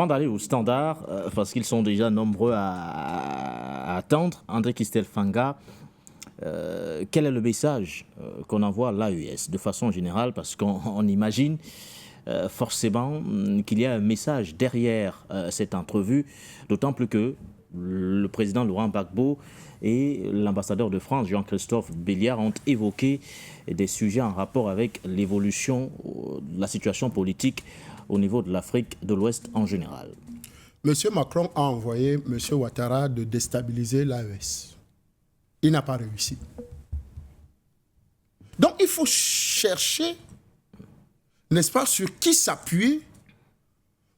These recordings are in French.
avant d'aller au standard, parce qu'ils sont déjà nombreux à attendre, André Kistel Fanga, quel est le message qu'on envoie à l'AES de façon générale, parce qu'on imagine forcément qu'il y a un message derrière cette entrevue, d'autant plus que le président Laurent Gbagbo et l'ambassadeur de France, Jean-Christophe Béliard, ont évoqué des sujets en rapport avec l'évolution de la situation politique au niveau de l'Afrique de l'Ouest en général. M. Macron a envoyé M. Ouattara de déstabiliser l'AES. Il n'a pas réussi. Donc il faut chercher, n'est-ce pas, sur qui s'appuyer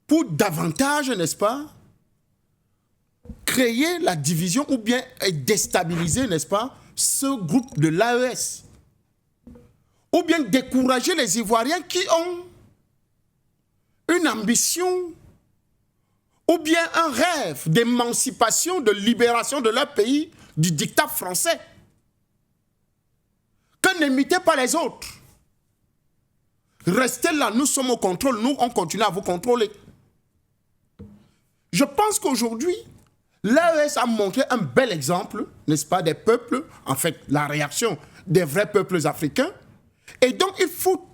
pour davantage, n'est-ce pas, créer la division ou bien déstabiliser, n'est-ce pas, ce groupe de l'AES. Ou bien décourager les Ivoiriens qui ont une ambition ou bien un rêve d'émancipation, de libération de leur pays du diktat français. Que n'imitez pas les autres. Restez là, nous sommes au contrôle, nous on continue à vous contrôler. Je pense qu'aujourd'hui, l'AES a montré un bel exemple, n'est-ce pas, des peuples, en fait, la réaction des vrais peuples africains. Et donc, il faut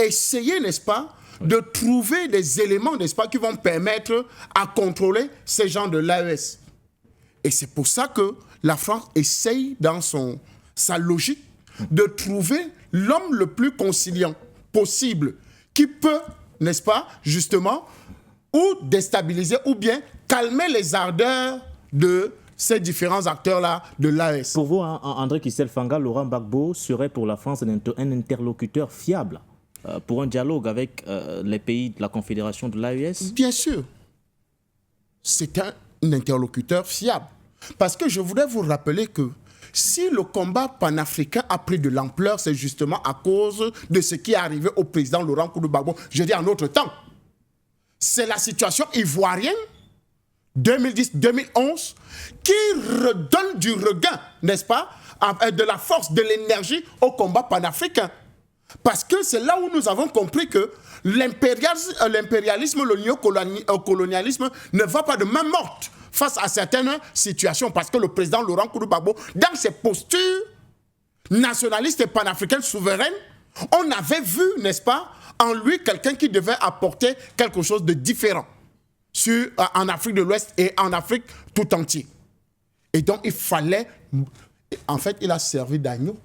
essayer, n'est-ce pas, de trouver des éléments, n'est-ce pas, qui vont permettre à contrôler ces gens de l'AES. Et c'est pour ça que la France essaye, dans sa logique, de trouver l'homme le plus conciliant possible, qui peut, n'est-ce pas, justement, ou déstabiliser, ou bien calmer les ardeurs de ces différents acteurs-là de l'AES. Pour vous, André Kistel Fanga, Laurent Gbagbo serait pour la France un interlocuteur fiable pour un dialogue avec les pays de la Confédération de l'AES? Bien sûr. C'est un interlocuteur fiable. Parce que je voudrais vous rappeler que si le combat panafricain a pris de l'ampleur, c'est justement à cause de ce qui est arrivé au président Laurent Gbagbo, je dis en notre temps. C'est la situation ivoirienne 2010-2011 qui redonne du regain, n'est-ce pas, de la force, de l'énergie au combat panafricain. Parce que c'est là où nous avons compris que l'impérialisme, le néocolonialisme ne va pas de main morte face à certaines situations. Parce que le président Laurent Gbagbo, dans ses postures nationalistes et panafricaines souveraines, on avait vu, n'est-ce pas, en lui quelqu'un qui devait apporter quelque chose de différent en Afrique de l'Ouest et en Afrique tout entier. Et donc il fallait, en fait, il a servi d'agneau,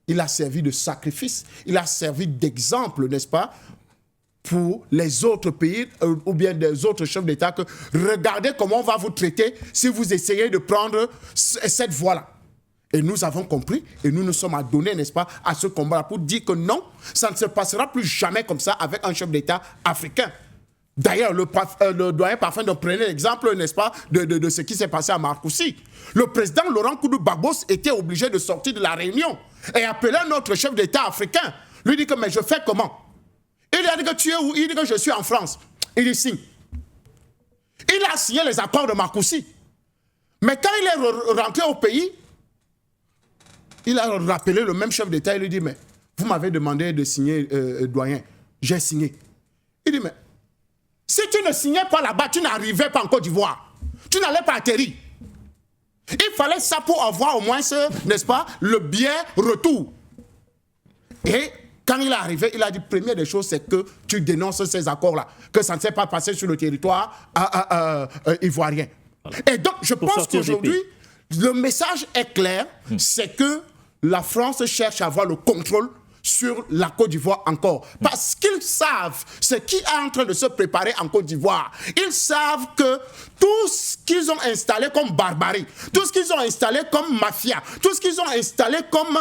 il a servi de sacrifice, il a servi d'exemple, n'est-ce pas, pour les autres pays ou bien des autres chefs d'État, que regardez comment on va vous traiter si vous essayez de prendre cette voie-là. Et nous avons compris et nous nous sommes adonnés, n'est-ce pas, à ce combat-là pour dire que non, ça ne se passera plus jamais comme ça avec un chef d'État africain. D'ailleurs, le doyen Parfin prenait l'exemple, n'est-ce pas, de ce qui s'est passé à Marcoussis. Le président Laurent Gbagbo était obligé de sortir de la réunion et appeler notre chef d'État africain. Lui dit que, mais je fais comment? Il a dit que tu es où? Il dit que je suis en France. Il dit signe. Il a signé les accords de Marcoussis. Mais quand il est rentré au pays, il a rappelé le même chef d'État. Il lui dit, mais vous m'avez demandé de signer, doyen. J'ai signé. Il dit, mais si tu ne signais pas là-bas, tu n'arrivais pas en Côte d'Ivoire. Tu n'allais pas atterrir. Il fallait ça pour avoir au moins, n'est-ce pas, le bien retour. Et quand il est arrivé, il a dit, première des choses, c'est que tu dénonces ces accords-là, que ça ne s'est pas passé sur le territoire ivoirien. Voilà. Et donc, je pense qu'aujourd'hui, le message est clair, c'est que la France cherche à avoir le contrôle sur la Côte d'Ivoire encore. Parce qu'ils savent ce qui est en train de se préparer en Côte d'Ivoire. Ils savent que tout ce qu'ils ont installé comme barbarie, tout ce qu'ils ont installé comme mafia, tout ce qu'ils ont installé comme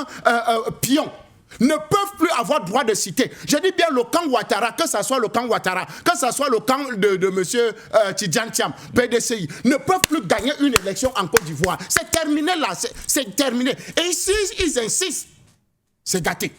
pion, ne peuvent plus avoir droit de citer. Je dis bien le camp Ouattara, que ce soit le camp Ouattara, que ce soit le camp de M. Tidjane Thiam, PDCI, ne peuvent plus gagner une élection en Côte d'Ivoire. C'est terminé là, c'est terminé. Et ici, ils insistent. C'est gâté.